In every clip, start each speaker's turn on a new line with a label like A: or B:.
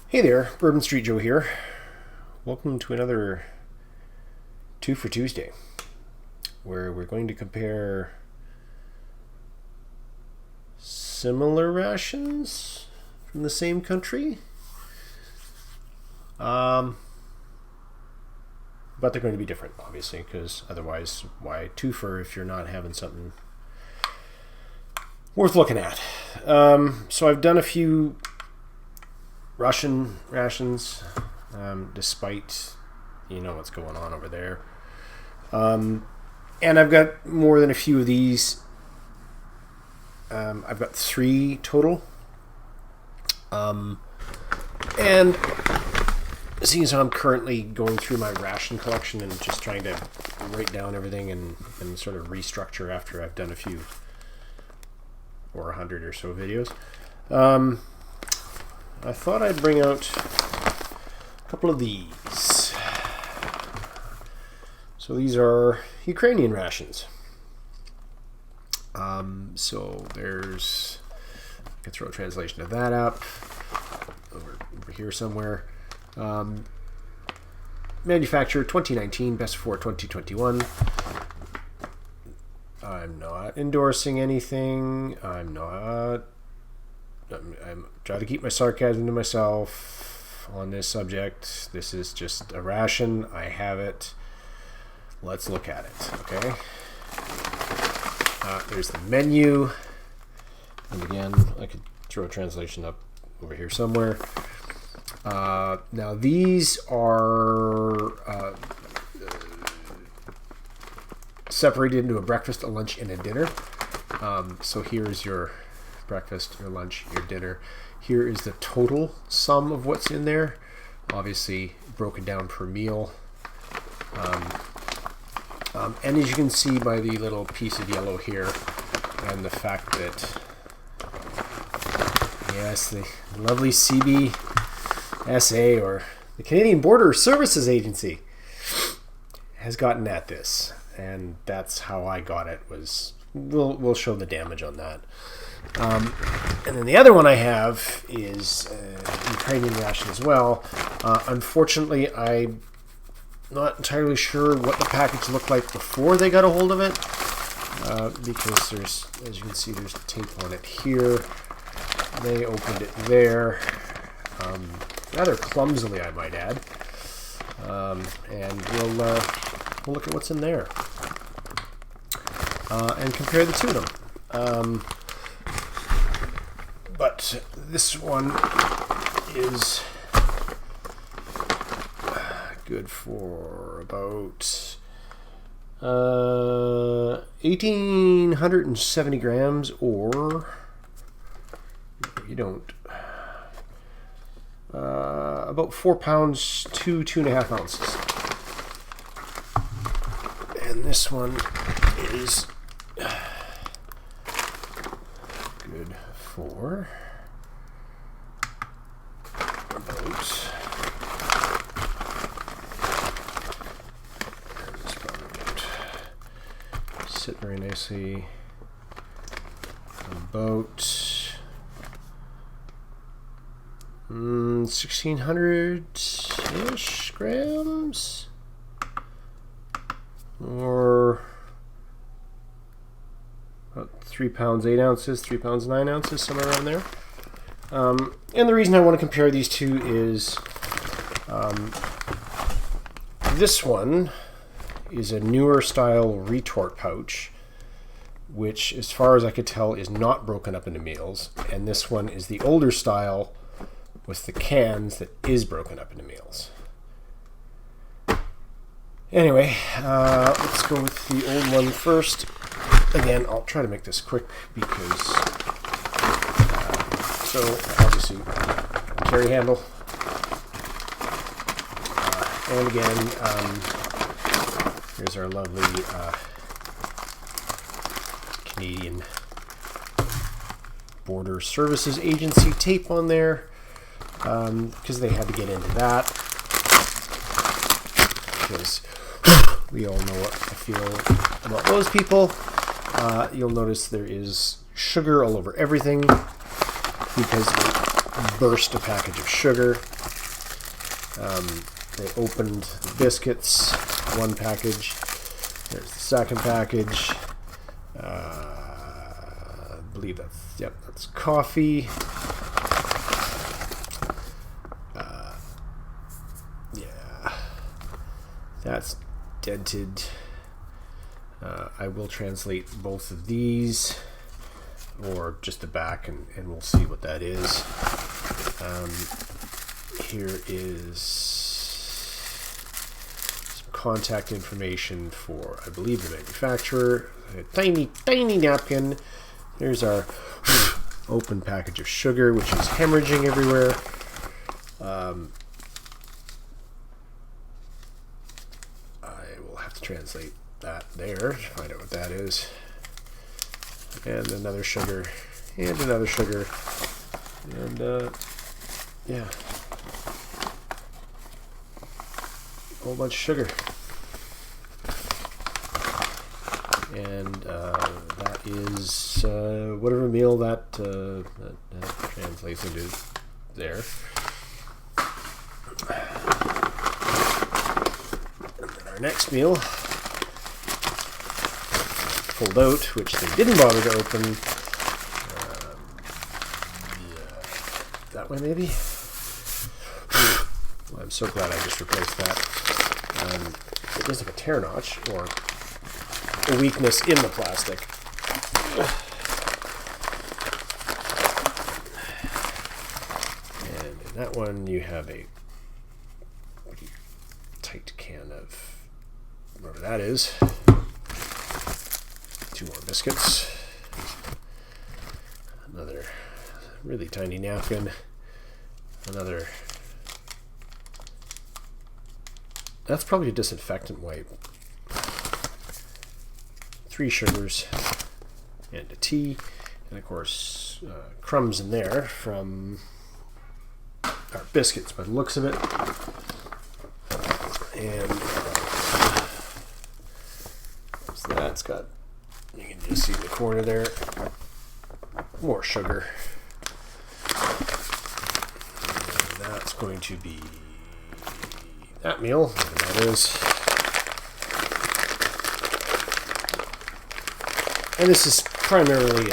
A: Hey there, Bourbon Street Joe here. Welcome to another Twofer Tuesday, where we're going to compare similar rations from the same country. But they're going to be different, obviously, because otherwise, why Twofer if you're not having something worth looking at? So I've done a few Russian rations, despite what's going on over there. And I've got more than a few of these. I've got 3 total. And seeing as I'm currently going through my ration collection and just trying to write down everything and sort of restructure after I've done a few or 100 or so videos, I thought I'd bring out a couple of these. So these are Ukrainian rations. So there's, I can throw a translation of that up over here somewhere. Manufacturer 2019, best for 2021. I'm not endorsing anything. I'm trying to keep my sarcasm to myself on this subject. This is just a ration. I have it. Let's look at it, okay? There's the menu. And again, I could throw a translation up over here somewhere. Now these are separated into a breakfast, a lunch, and a dinner. So here's your breakfast, your lunch, your dinner. Here is the total sum of what's in there, obviously broken down per meal. And as you can see by the little piece of yellow here and the fact that, yes, the lovely CBSA, or the Canadian Border Services Agency, has gotten at this, and that's how I got it. We'll show the damage on that. And then the other one I have is Ukrainian ration as well. Unfortunately, I'm not entirely sure what the package looked like before they got a hold of it, because there's, as you can see, there's tape on it here. They opened it there, rather clumsily, I might add. And we'll look at what's in there and compare the two of them. But this one is good for about 1,870 grams, or you don't, about 4 pounds to 2.5 ounces. And this one is good for about, sit very nicely, about 1,600-ish grams, or about 3 pounds 8 ounces, 3 pounds 9 ounces, somewhere around there. And the reason I want to compare these two is this one is a newer style retort pouch, which, as far as I could tell, is not broken up into meals, and this one is the older style with the cans that is broken up into meals. Anyway, let's go with the old one first. Again, I'll try to make this quick because, so obviously, carry handle. And again, here's our lovely Canadian Border Services Agency tape on there, because they had to get into that, because we all know what I feel about those people. You'll notice there is sugar all over everything because they burst a package of sugar. They opened the biscuits, one package. There's the second package. I believe that's coffee. Yeah, that's dented. I will translate both of these, or just the back, and we'll see what that is. Here is some contact information for, I believe, the manufacturer. A tiny napkin. Here's our open package of sugar, which is hemorrhaging everywhere. I will have to translate that there to find out what that is. And another sugar, and another sugar, and yeah, a whole bunch of sugar. And that is whatever meal that translates into there. And then our next meal, pulled out, which they didn't bother to open. Yeah, that way maybe? Well, I'm so glad I just replaced that. It does have a tear notch, or a weakness in the plastic. And in that one you have a pretty tight can of whatever that is. 2 more biscuits. Another really tiny napkin. Another. That's probably a disinfectant wipe. 3 sugars and a tea, and of course crumbs in there from our biscuits by the looks of it. And so that's got, you can just see in the corner there, more sugar. And that's going to be that meal, whatever that is. And this is primarily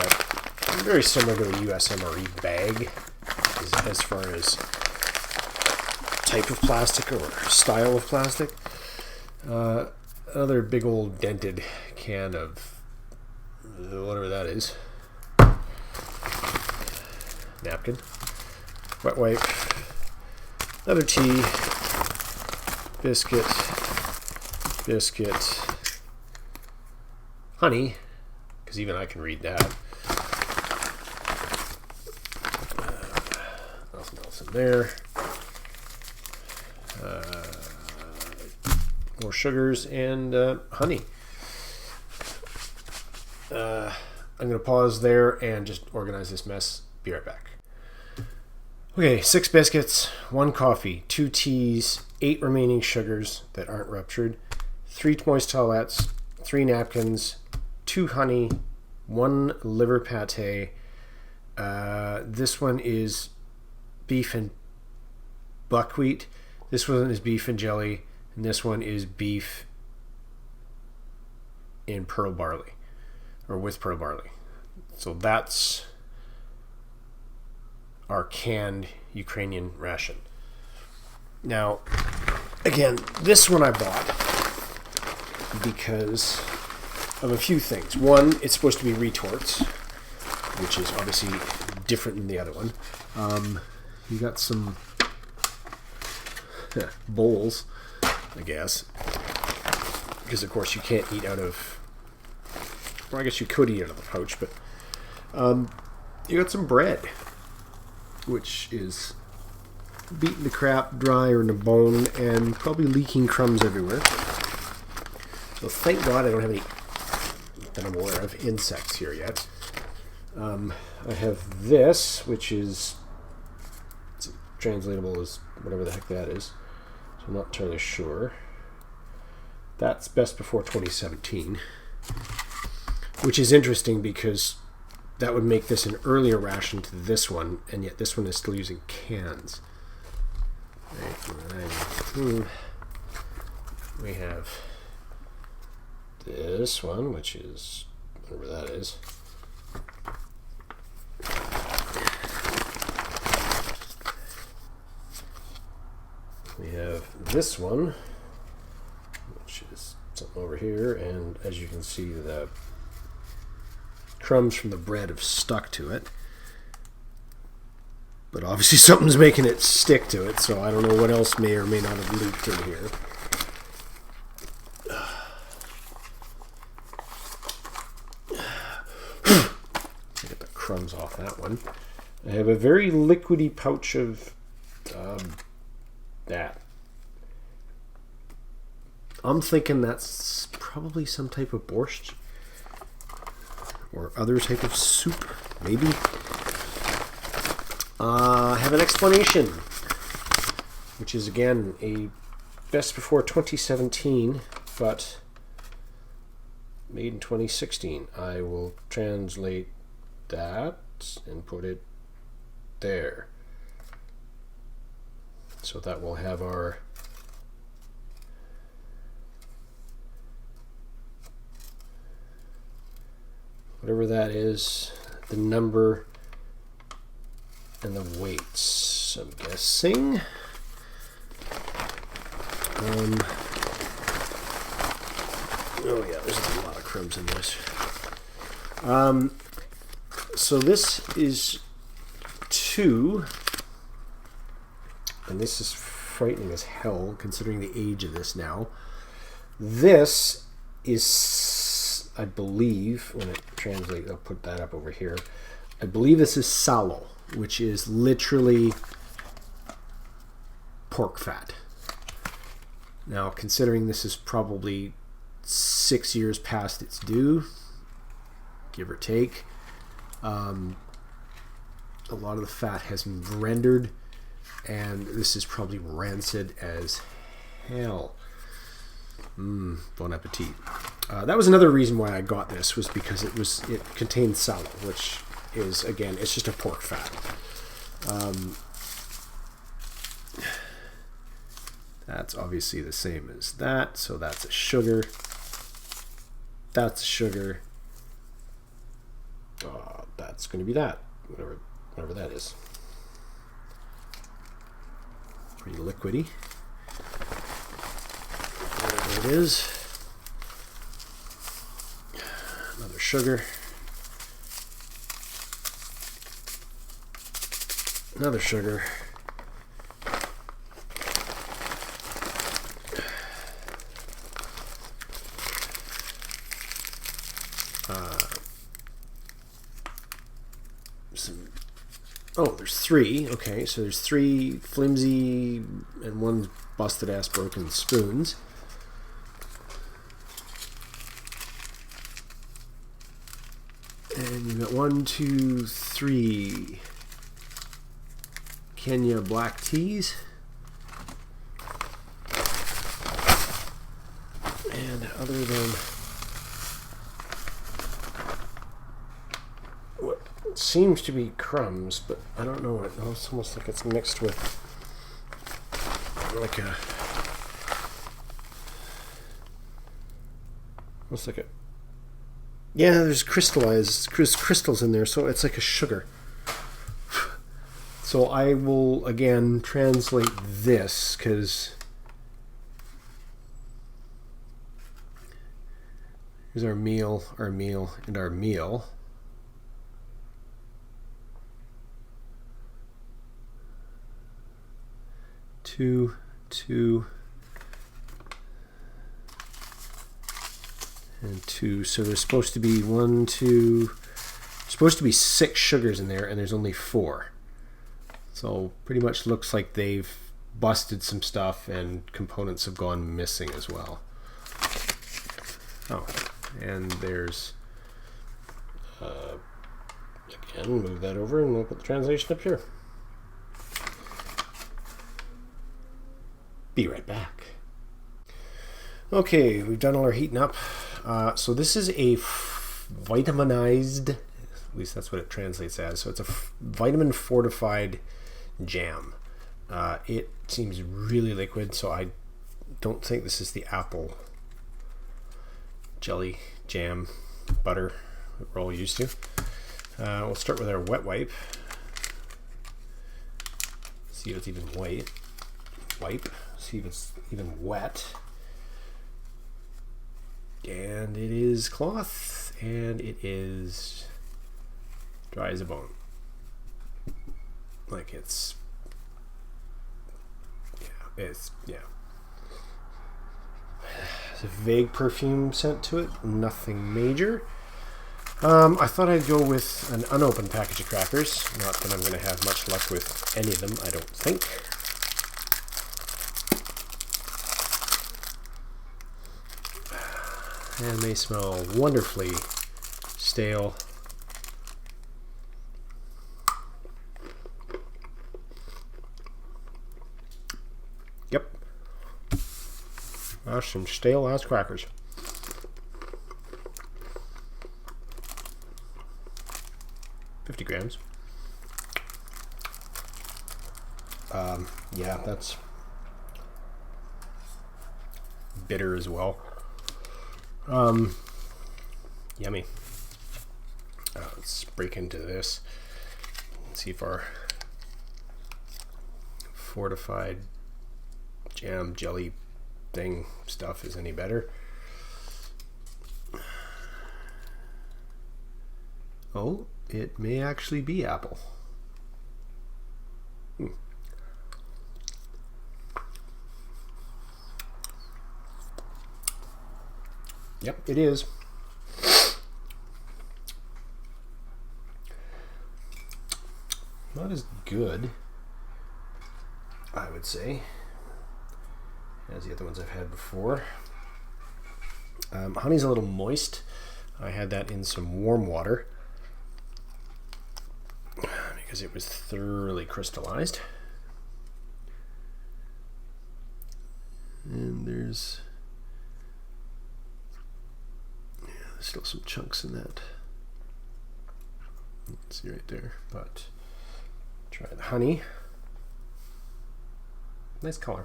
A: very similar to a USMRE bag as far as type of plastic or style of plastic. Another big old dented can of whatever that is. Napkin. Wet wipe. Another tea. Biscuit. Honey. Because even I can read that. Nothing else in there. More sugars and honey. I'm going to pause there and just organize this mess. Be right back. Okay, 6 biscuits, 1 coffee, 2 teas, 8 remaining sugars that aren't ruptured, 3 moist towelettes, 3 napkins, 2 honey, 1 liver pate. This one is beef and buckwheat. This one is beef and jelly. And this one is beef in pearl barley, or with pearl barley. So that's our canned Ukrainian ration. Now, again, this one I bought because of a few things. One, it's supposed to be retorts, which is obviously different than the other one. You got some bowls, I guess, because of course you can't eat out of, well, I guess you could eat out of the pouch, but you got some bread, which is beaten to crap, dry or in a bone, and probably leaking crumbs everywhere. So thank God I don't have any, that I'm aware of, insects here yet. I have this, which is translatable as whatever the heck that is. So I'm not entirely sure. That's best before 2017, which is interesting because that would make this an earlier ration to this one, and yet this one is still using cans. Right, We have this one, which is whatever that is. We have this one, which is something over here, and as you can see, the crumbs from the bread have stuck to it. But obviously something's making it stick to it, so I don't know what else may or may not have leaked in here. Get the crumbs off that one. I have a very liquidy pouch of that. I'm thinking that's probably some type of borscht or other type of soup, maybe. I have an explanation, which is again a best before 2017, but made in 2016. I will translate that and put it there. So that will have our whatever that is, the number and the weights, I'm guessing. Oh yeah, there's a lot of crumbs in this. So this is 2, and this is frightening as hell considering the age of this now. This is, I believe, when it translates, I'll put that up over here. I believe this is salo, which is literally pork fat. Now, considering this is probably 6 years past its due, give or take, a lot of the fat has been rendered, and this is probably rancid as hell. Bon appetit. That was another reason why I got this, was because it contained salo, which is, again, it's just a pork fat. That's obviously the same as that, so that's a sugar. That's a sugar. That's going to be that, whatever that is. Pretty liquidy. Whatever it is. Another sugar. Another sugar. Oh, there's 3. Okay, so there's 3 flimsy and 1 busted ass broken spoons. And you got 1, 2, 3 Kenya black teas. And other than what seems to be crumbs, but I don't know. It's almost like it's mixed with like a, almost like a, yeah, there's crystals in there, so it's like a sugar. So I will again translate this, because here's our meal, and our meal. Two, and 2. So there's supposed to be 1, 2, supposed to be 6 sugars in there, and there's only 4. So pretty much looks like they've busted some stuff, and components have gone missing as well. Oh, and there's again, move that over, and we'll put the translation up here. Be right back. Okay, we've done all our heating up. So this is a vitaminized, at least that's what it translates as. So it's a vitamin fortified jam. It seems really liquid, so I don't think this is the apple jelly, jam, butter that we're all used to. We'll start with our wet wipe. See if it's even white. See if it's even wet. And it is cloth, and it is dry as a bone. Like it's There's a vague perfume scent to it, nothing major. I thought I'd go with an unopened package of crackers. Not that I'm going to have much luck with any of them, I don't think. And they smell wonderfully stale. Yep. That's some stale ass crackers. $50 grams. Yeah, that's bitter as well. Yummy. Let's break into this and see if our fortified jam jelly thing stuff is any better. Oh, it may actually be apple. Yep, it is. Not as good, I would say, as the other ones I've had before. Honey's a little moist. I had that in some warm water because it was thoroughly crystallized. And there's still some chunks in that. You can see right there, but try the honey. Nice color.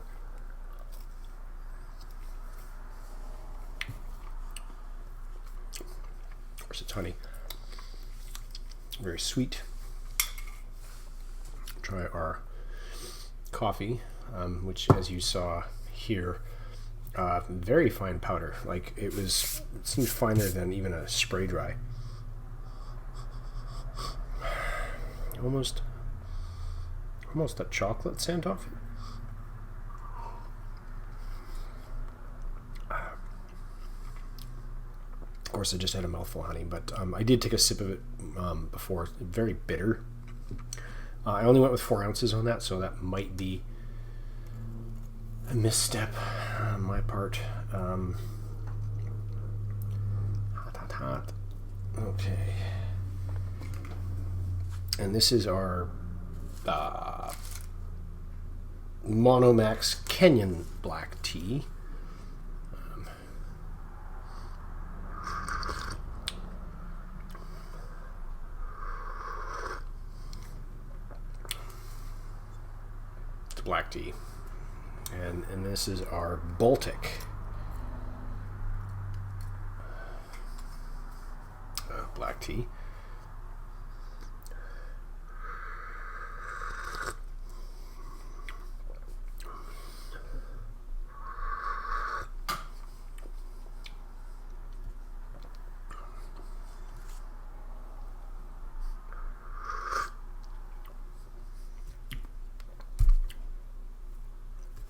A: Of course, it's honey. Very sweet. Try our coffee, which, as you saw here, very fine powder. Like it seemed finer than even a spray dry. Almost a chocolate scent off it. Of course, I just had a mouthful of honey, but I did take a sip of it before. Very bitter. I only went with 4 ounces on that, so that might be a misstep on my part. Hot. Okay. And this is our Monomax Kenyan black tea. It's black tea. And this is our Baltic black tea.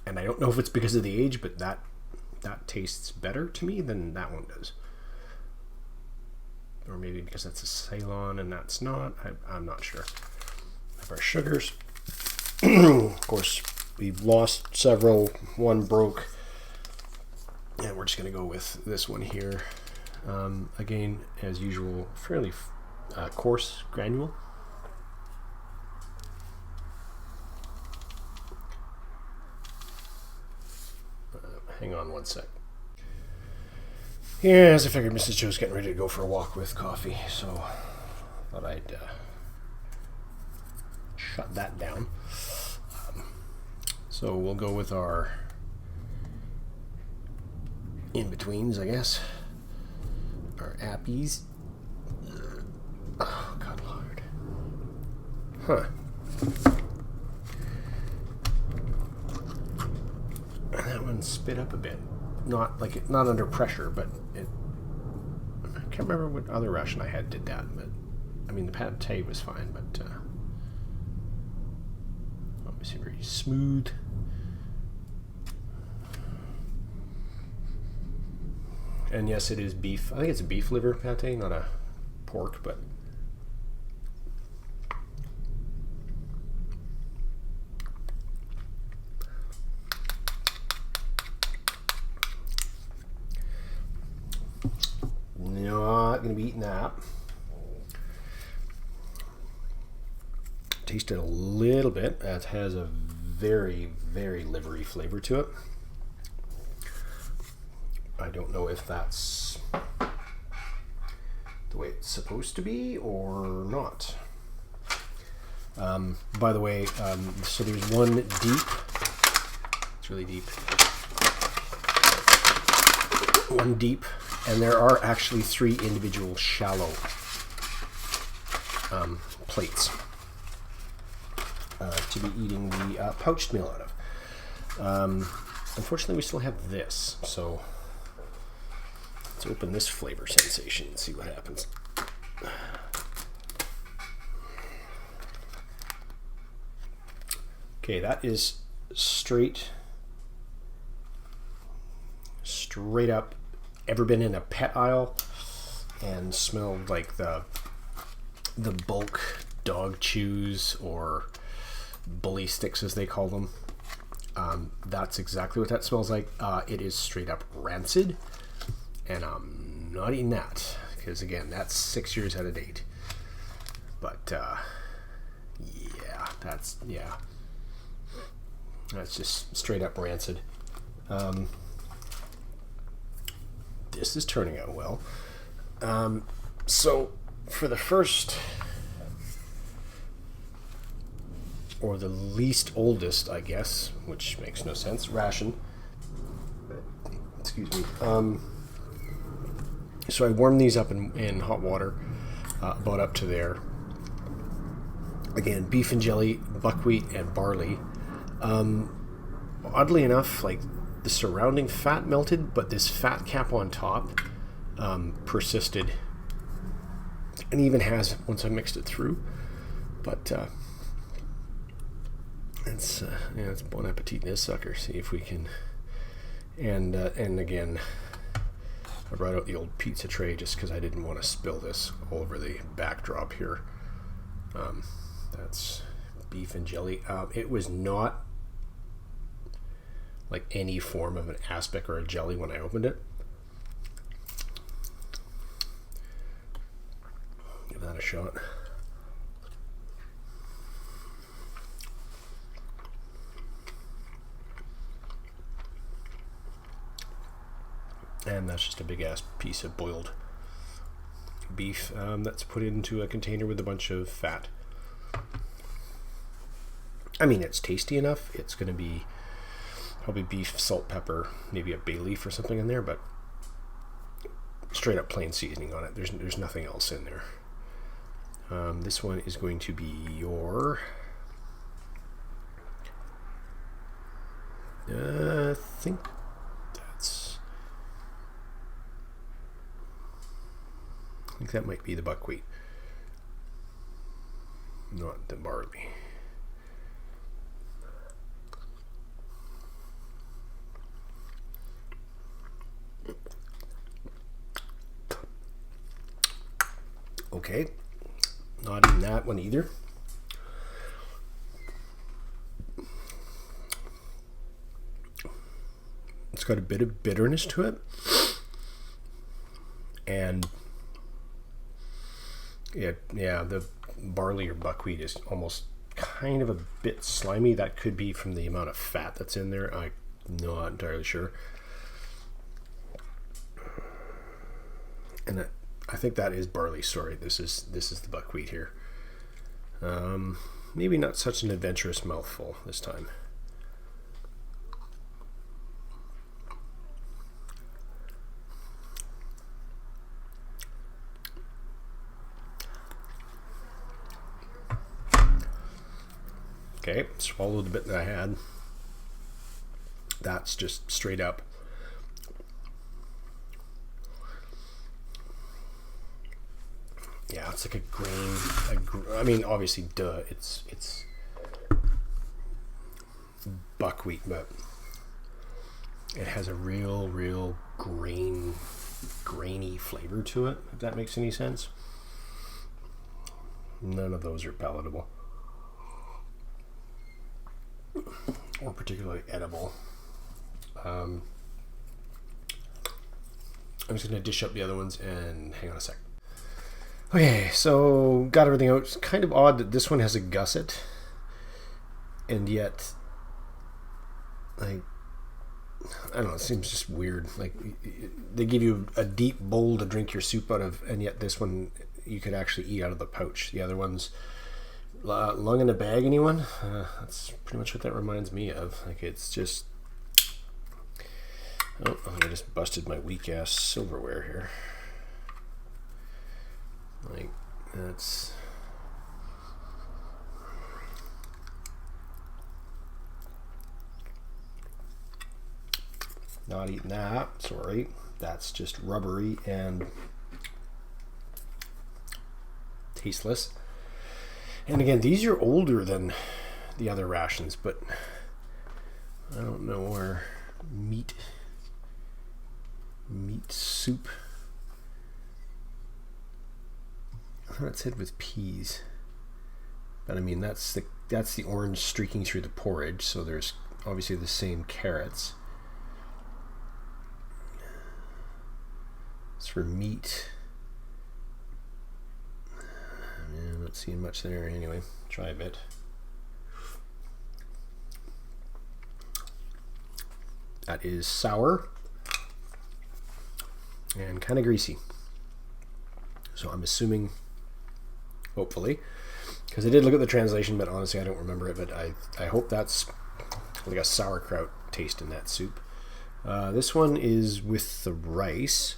A: And I don't know if it's because of the age, but that tastes better to me than that one does. Or maybe because that's a Ceylon and that's not. I'm not sure. Have our sugars. Of course, we've lost several. One broke. And we're just going to go with this one here. Again, as usual, fairly coarse granule. Hang on one sec. Yeah, as I figured, Mrs. Joe's getting ready to go for a walk with coffee, so thought I'd shut that down. So we'll go with our in-betweens, I guess. Our appies. Oh, God Lord. Huh. And that one spit up a bit. Not under pressure, but it. I can't remember what other ration I had did that, but I mean the pate was fine, but obviously very smooth. And yes, it is beef. I think it's a beef liver pate, not a pork, but not going to be eating that. Tasted a little bit. It has a very, very livery flavor to it. I don't know if that's the way it's supposed to be or not. By the way, so there's one deep. It's really deep. One deep, and there are actually 3 individual shallow plates to be eating the pouched meal out of. Unfortunately, we still have this, so let's open this flavor sensation and see what happens. Okay, that is straight up. Ever been in a pet aisle and smelled like the bulk dog chews or bully sticks as they call them? That's exactly what that smells like. It is straight up rancid, and I'm not eating that because again, that's 6 years out of date. But yeah, that's just straight up rancid. This is turning out well. So for the first, or the least oldest, I guess, which makes no sense, ration. Excuse me. So I warmed these up in hot water, about up to there. Again, beef and jelly, buckwheat, and barley. Oddly enough, like the surrounding fat melted, but this fat cap on top persisted, and even has once I mixed it through. But it's bon appetit this sucker. See if we can. And again, I brought out the old pizza tray just because I didn't want to spill this all over the backdrop here. That's beef and jelly. It was not like any form of an aspic or a jelly when I opened it. Give that a shot. And that's just a big ass piece of boiled beef that's put into a container with a bunch of fat. I mean, it's tasty enough. It's going to be probably beef, salt, pepper, maybe a bay leaf or something in there, but straight up plain seasoning on it. There's nothing else in there. This one is going to be your I think that might be the buckwheat, not the barley. Okay, not in that one either. It's got a bit of bitterness to it, and yeah, the barley or buckwheat is almost kind of a bit slimy. That could be from the amount of fat that's in there. I'm not entirely sure. And I think that is barley. Sorry, this is the buckwheat here. Maybe not such an adventurous mouthful this time. Okay, swallowed the bit that I had. That's just straight up. Yeah, it's like a grain. I mean, obviously, duh, it's buckwheat, but it has a real grainy flavor to it, if that makes any sense. None of those are palatable or particularly edible. I'm just going to dish up the other ones and hang on a sec. Okay, so got everything out. It's kind of odd that this one has a gusset, and yet, like, I don't know, it seems just weird. Like, they give you a deep bowl to drink your soup out of, and yet this one you could actually eat out of the pouch. The other one's lung in a bag, anyone? That's pretty much what that reminds me of. Like, it's just... Oh, I just busted my weak-ass silverware here. Like, that's... Not eating that, sorry. That's just rubbery and tasteless. And again, these are older than the other rations, but I don't know where meat soup. It said with peas, but I mean that's the orange streaking through the porridge, so there's obviously the same carrots. It's for meat. Yeah, not seeing much there. Anyway, try a bit. That is sour and kind of greasy. So I'm assuming, hopefully, because I did look at the translation, but honestly I don't remember it, but I hope that's like a sauerkraut taste in that soup. This one is with the rice.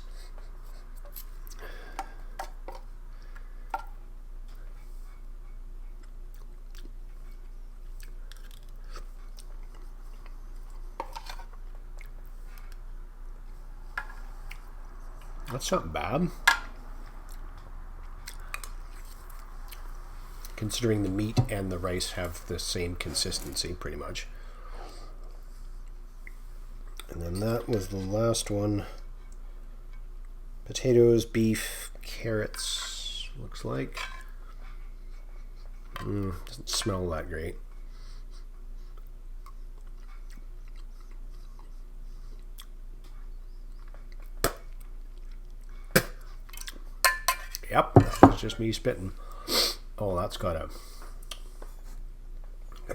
A: That's not bad, considering the meat and the rice have the same consistency pretty much. And then that was the last one. Potatoes, beef, carrots, looks like. Doesn't smell that great. Yep, that's just me spitting. Oh, that's got a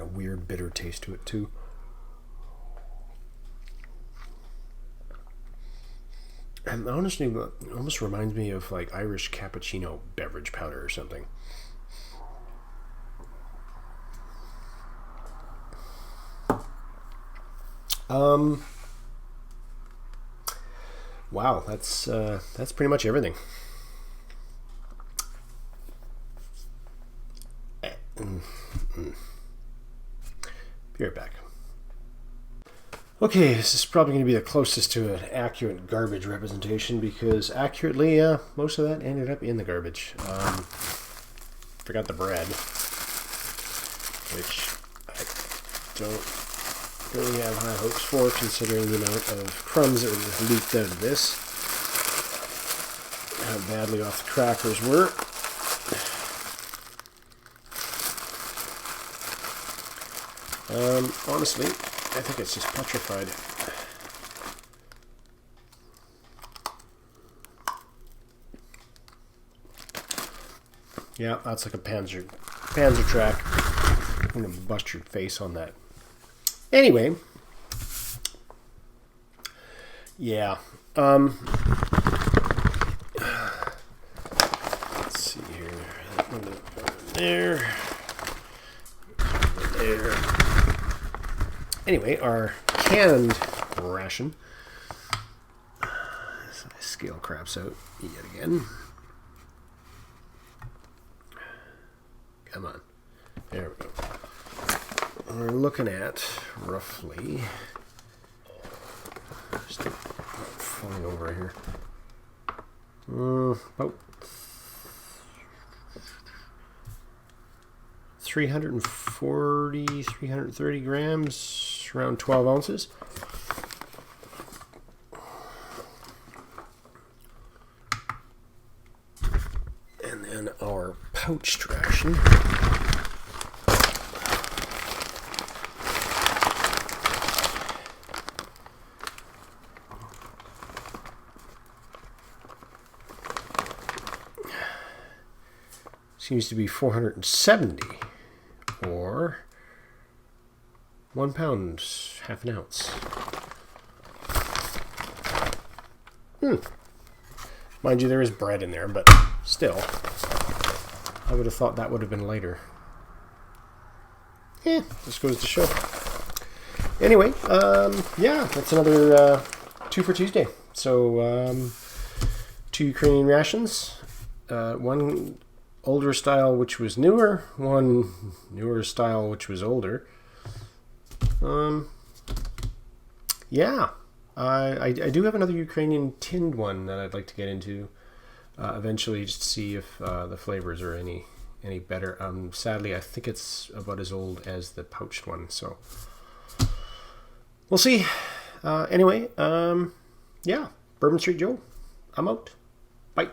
A: weird bitter taste to it too. And honestly, it almost reminds me of like Irish cappuccino beverage powder or something. Wow, that's pretty much everything. Be right back. Okay, this is probably going to be the closest to an accurate garbage representation, because accurately, most of that ended up in the garbage. Forgot the bread, which I don't really have high hopes for, considering the amount of crumbs that were leaked out of this. How badly off the crackers were. Honestly, I think it's just petrified. Yeah, that's like a Panzer track. I'm gonna bust your face on that. Anyway, yeah. Let's see here. That one there. There. Anyway, our canned ration. So I scale craps out yet again. Come on. There we go. we're looking at roughly, just falling over here, about 340, 330 grams, around 12 ounces. And then our pouched ration. Seems to be 470, or 1 pound, half an ounce. Mind you, there is bread in there, but still, I would have thought that would have been lighter. Just goes to show. Anyway, yeah, that's another Twofer Tuesday. So, 2 Ukrainian rations, one older style which was newer, one newer style which was older. Yeah, I do have another Ukrainian tinned one that I'd like to get into eventually, just to see if the flavors are any better. Sadly, I think it's about as old as the pouched one, so we'll see. Anyway, yeah, Bourbon Street Joe, I'm out. Bye.